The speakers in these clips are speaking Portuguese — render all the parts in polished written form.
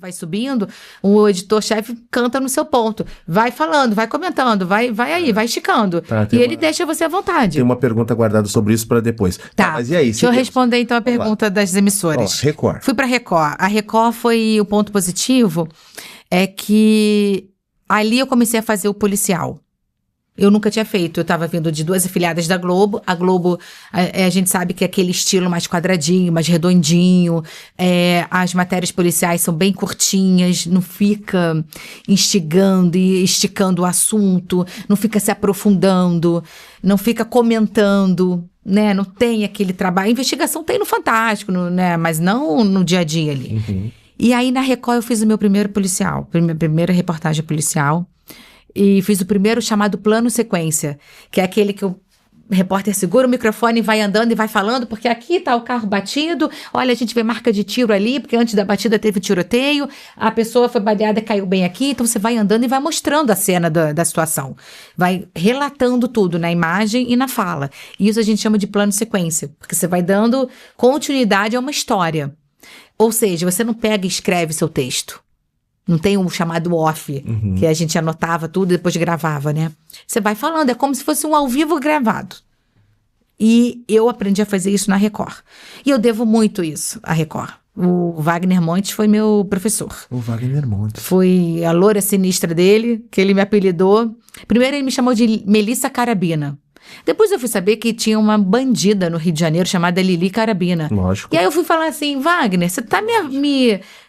vai subindo, o editor-chefe canta no seu ponto. Vai falando, vai comentando, vai aí, vai esticando. E ele deixa você à vontade. Tem uma pergunta guardada sobre isso para depois. Tá, mas e aí? deixa eu responder então a pergunta das emissoras. Record. Fui para Record. A Record foi o ponto positivo, é que ali eu comecei a fazer o policial. Eu nunca tinha feito, eu estava vindo de 2 afiliadas da Globo. A Globo, a gente sabe que é aquele estilo mais quadradinho, mais redondinho. As matérias policiais são bem curtinhas, não fica instigando e esticando o assunto, não fica se aprofundando, não fica comentando, né? Não tem aquele trabalho. A investigação tem no Fantástico, né? Mas não no dia a dia ali. Uhum. E aí na Record eu fiz o meu primeiro policial, primeira reportagem policial. E fiz o primeiro chamado plano sequência, que é aquele que o repórter segura o microfone e vai andando e vai falando, porque aqui tá o carro batido, olha, a gente vê marca de tiro ali, porque antes da batida teve tiroteio, a pessoa foi baleada e caiu bem aqui, então você vai andando e vai mostrando a cena da situação. Vai relatando tudo na imagem e na fala. E isso a gente chama de plano sequência, porque você vai dando continuidade a uma história. Ou seja, você não pega e escreve seu texto. Não tem um chamado off, que a gente anotava tudo e depois gravava, né? Você vai falando, é como se fosse um ao vivo gravado. E eu aprendi a fazer isso na Record. E eu devo muito isso à Record. O Wagner Montes foi meu professor. O Wagner Montes. Foi a loura sinistra dele, que ele me apelidou. Primeiro ele me chamou de Melissa Carabina. Depois eu fui saber que tinha uma bandida no Rio de Janeiro chamada Lili Carabina. Lógico. E aí eu fui falar assim, Wagner, você tá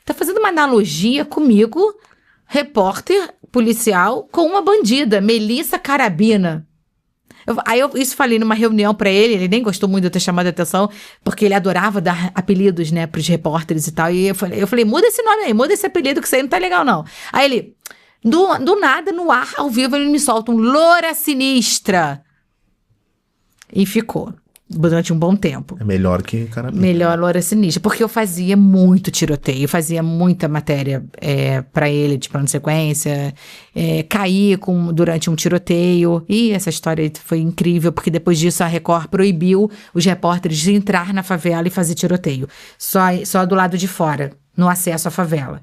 tá fazendo uma analogia comigo, repórter policial, com uma bandida, Melissa Carabina. Isso falei numa reunião pra ele nem gostou muito de eu ter chamado a atenção, porque ele adorava dar apelidos, né, pros repórteres e tal. E eu falei, muda esse nome aí, muda esse apelido que isso aí não tá legal não. Aí ele, do nada, no ar, ao vivo, ele me solta um loura sinistra. E ficou durante um bom tempo. É melhor que Carabina. Melhor loura sinistra. Porque eu fazia muito tiroteio, fazia muita matéria pra ele de plano de sequência. Caí durante um tiroteio. E essa história foi incrível, porque depois disso a Record proibiu os repórteres de entrar na favela e fazer tiroteio. Só do lado de fora, no acesso à favela.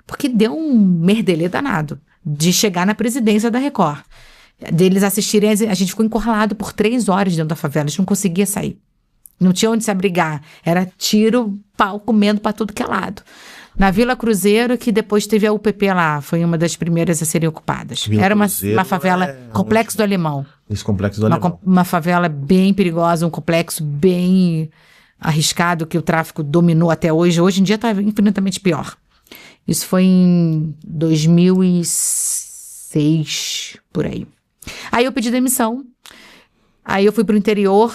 Porque deu um merdelê danado de chegar na presidência da Record. Deles assistirem, a gente ficou encurralado por 3 horas dentro da favela, a gente não conseguia sair. Não tinha onde se abrigar. Era tiro, pau, comendo pra tudo que é lado. Na Vila Cruzeiro, que depois teve a UPP lá, foi uma das primeiras a serem ocupadas. Vila Era uma Cruzeiro favela, Complexo do Alemão. Esse Complexo do Alemão. Uma favela bem perigosa, um complexo bem arriscado, que o tráfico dominou até hoje. Hoje em dia tá infinitamente pior. Isso foi em 2006, por aí. Aí eu pedi demissão, aí eu fui pro interior,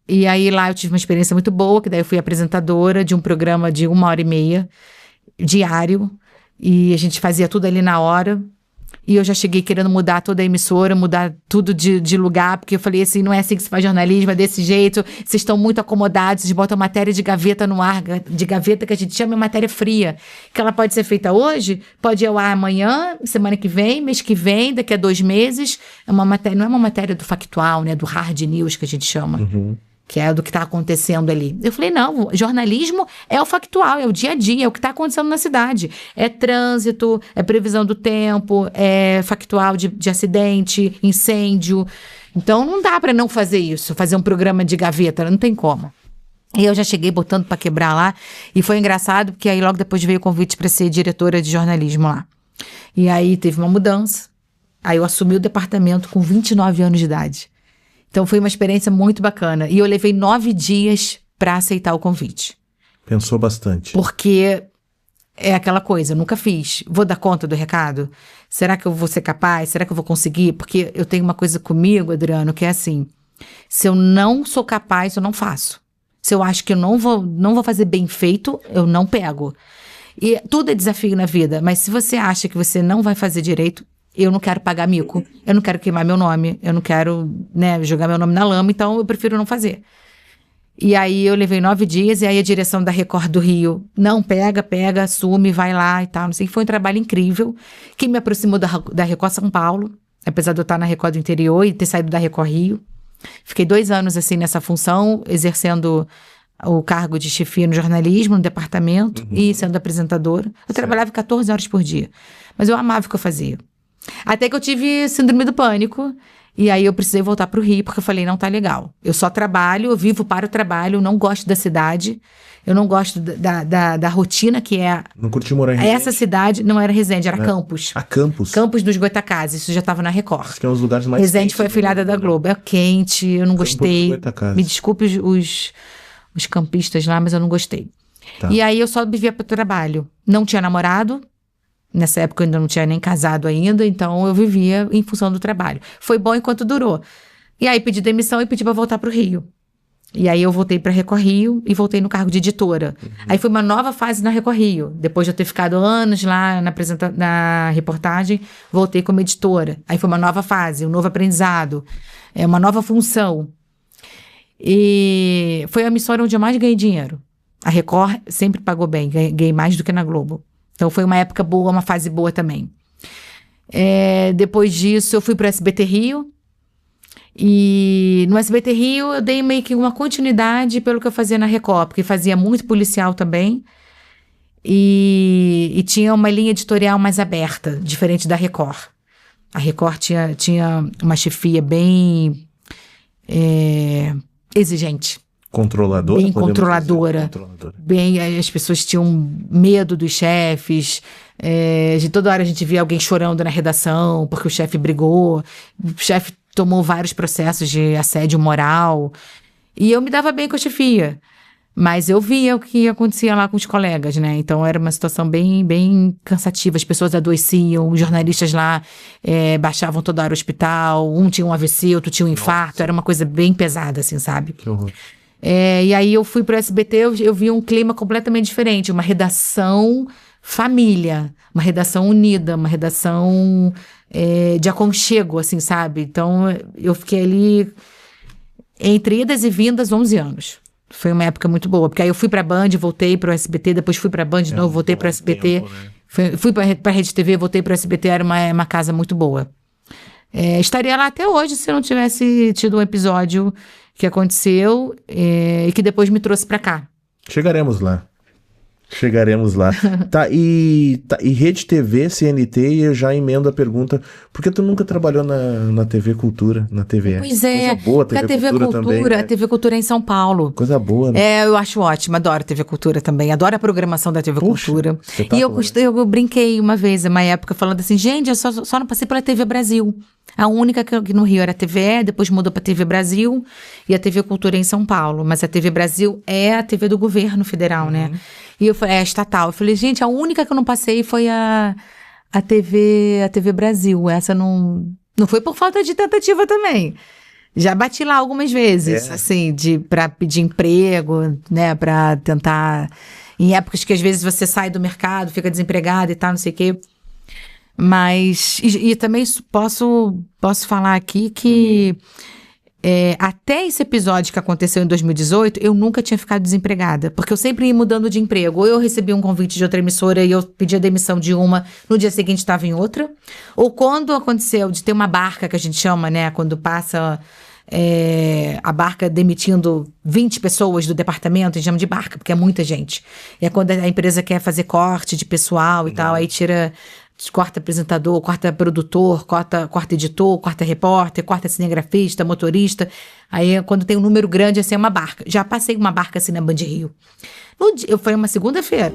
e aí lá eu tive uma experiência muito boa, que daí eu fui apresentadora de um programa de 1h30, diário, e a gente fazia tudo ali na hora, e eu já cheguei querendo mudar toda a emissora, mudar tudo de lugar, porque eu falei assim, não é assim que se faz jornalismo, é desse jeito, vocês estão muito acomodados, vocês botam matéria de gaveta no ar, de gaveta que a gente chama de matéria fria, que ela pode ser feita hoje, pode ir ao ar amanhã, semana que vem, mês que vem, daqui a 2 meses, não é uma matéria do factual, né, do hard news que a gente chama. Que é do que está acontecendo ali. Eu falei, não, jornalismo é o factual, é o dia a dia, é o que está acontecendo na cidade. É trânsito, é previsão do tempo, é factual de acidente, incêndio. Então, não dá para não fazer isso, fazer um programa de gaveta, não tem como. E eu já cheguei botando para quebrar lá, e foi engraçado, porque aí logo depois veio o convite para ser diretora de jornalismo lá. E aí teve uma mudança, aí eu assumi o departamento com 29 anos de idade. Então foi uma experiência muito bacana. E eu levei 9 dias para aceitar o convite. Pensou bastante. Porque é aquela coisa, eu nunca fiz. Vou dar conta do recado? Será que eu vou ser capaz? Será que eu vou conseguir? Porque eu tenho uma coisa comigo, Adriano, que é assim, se eu não sou capaz, eu não faço. Se eu acho que eu não vou fazer bem feito, eu não pego. E tudo é desafio na vida, mas se você acha que você não vai fazer direito, eu não quero pagar mico, eu não quero queimar meu nome, eu não quero, né, jogar meu nome na lama, então eu prefiro não fazer. E aí eu levei 9 dias, e aí a direção da Record do Rio, não, pega, assume, vai lá e tal, não sei, foi um trabalho incrível, que me aproximou da Record São Paulo, apesar de eu estar na Record do interior e ter saído da Record Rio. Fiquei 2 anos, assim, nessa função, exercendo o cargo de chefia no jornalismo, no departamento, e sendo apresentadora. Eu trabalhava 14 horas por dia. Mas eu amava o que eu fazia. Até que eu tive síndrome do pânico. E aí eu precisei voltar para o Rio, porque eu falei, não tá legal. Eu só trabalho, eu vivo para o trabalho, eu não gosto da cidade. Eu não gosto da rotina que é... Não curti morar em Resende? Essa cidade não era Resende, era Campos. Campos? Campos dos Goitacazes, isso já estava na Record. Acho que é um dos lugares mais Resende foi afiliada da Globo. É quente, eu não gostei. Me desculpe os campistas lá, mas eu não gostei. Tá. E aí eu só vivia para o trabalho. Não tinha namorado. Nessa época eu ainda não tinha nem casado ainda, então eu vivia em função do trabalho. Foi bom enquanto durou. E aí pedi demissão e pedi para voltar para o Rio. E aí eu voltei para Record Rio e voltei no cargo de editora. Aí foi uma nova fase na Record Rio. Depois de eu ter ficado anos lá na reportagem, voltei como editora. Aí foi uma nova fase, um novo aprendizado, uma nova função. E foi a emissora onde eu mais ganhei dinheiro. A Record sempre pagou bem, ganhei mais do que na Globo. Então foi uma época boa, uma fase boa também. Depois disso eu fui para o SBT Rio. E no SBT Rio eu dei meio que uma continuidade pelo que eu fazia na Record, porque fazia muito policial também. E tinha uma linha editorial mais aberta, diferente da Record. A Record tinha uma chefia bem exigente. Controladora? Bem controladora. Bem, as pessoas tinham medo dos chefes. De toda hora a gente via alguém chorando na redação porque o chefe brigou. O chefe tomou vários processos de assédio moral. E eu me dava bem com a chefia. Mas eu via o que acontecia lá com os colegas, né? Então era uma situação bem, bem cansativa. As pessoas adoeciam, os jornalistas lá baixavam toda hora ao hospital. Um tinha um AVC, outro tinha um infarto. Nossa. Era uma coisa bem pesada, assim, sabe? Que horror. E aí eu fui pro SBT, eu vi um clima completamente diferente. Uma redação família, uma redação unida, uma redação de aconchego, assim, sabe? Então eu fiquei ali entre idas e vindas 11 anos. Foi uma época muito boa, porque aí eu fui pra Band, voltei pro SBT, depois fui pra Band de novo, voltei pro SBT. Tempo, né? Fui pra Rede TV, voltei pro SBT, era uma casa muito boa. Estaria lá até hoje se eu não tivesse tido um episódio que aconteceu e que depois me trouxe pra cá. Chegaremos lá. E Rede TV, CNT, e eu já emendo a pergunta, por que tu nunca trabalhou na TV Cultura, na TVE? Pois é, coisa boa, TV Cultura também, né? A TV Cultura é em São Paulo. Coisa boa, né? Eu acho ótimo, adoro a TV Cultura também, adoro a programação da TV Cultura. E eu brinquei uma vez, uma época, falando assim, gente, eu só não passei pela TV Brasil. A única que no Rio era a TVE, depois mudou para a TV Brasil, e a TV Cultura é em São Paulo. Mas a TV Brasil é a TV do governo federal, né? E eu falei, estatal. Eu falei, gente, a única que eu não passei foi a TV Brasil. Essa não foi por falta de tentativa também. Já bati lá algumas vezes, assim, pra pedir emprego, né? Pra tentar... Em épocas que às vezes você sai do mercado, fica desempregado e tal, não sei o quê. Mas... E também posso falar aqui que... até esse episódio que aconteceu em 2018, eu nunca tinha ficado desempregada, porque eu sempre ia mudando de emprego. Ou eu recebia um convite de outra emissora e eu pedia demissão de uma, no dia seguinte estava em outra. Ou quando aconteceu de ter uma barca, que a gente chama, né, quando passa a barca demitindo 20 pessoas do departamento, a gente chama de barca, porque é muita gente. E é quando a empresa quer fazer corte de pessoal e tal, aí corta apresentador, corta produtor, corta editor, corta repórter, corta cinegrafista, motorista. Aí, quando tem um número grande, assim, é uma barca. Já passei uma barca assim na Band Rio. Foi uma segunda-feira.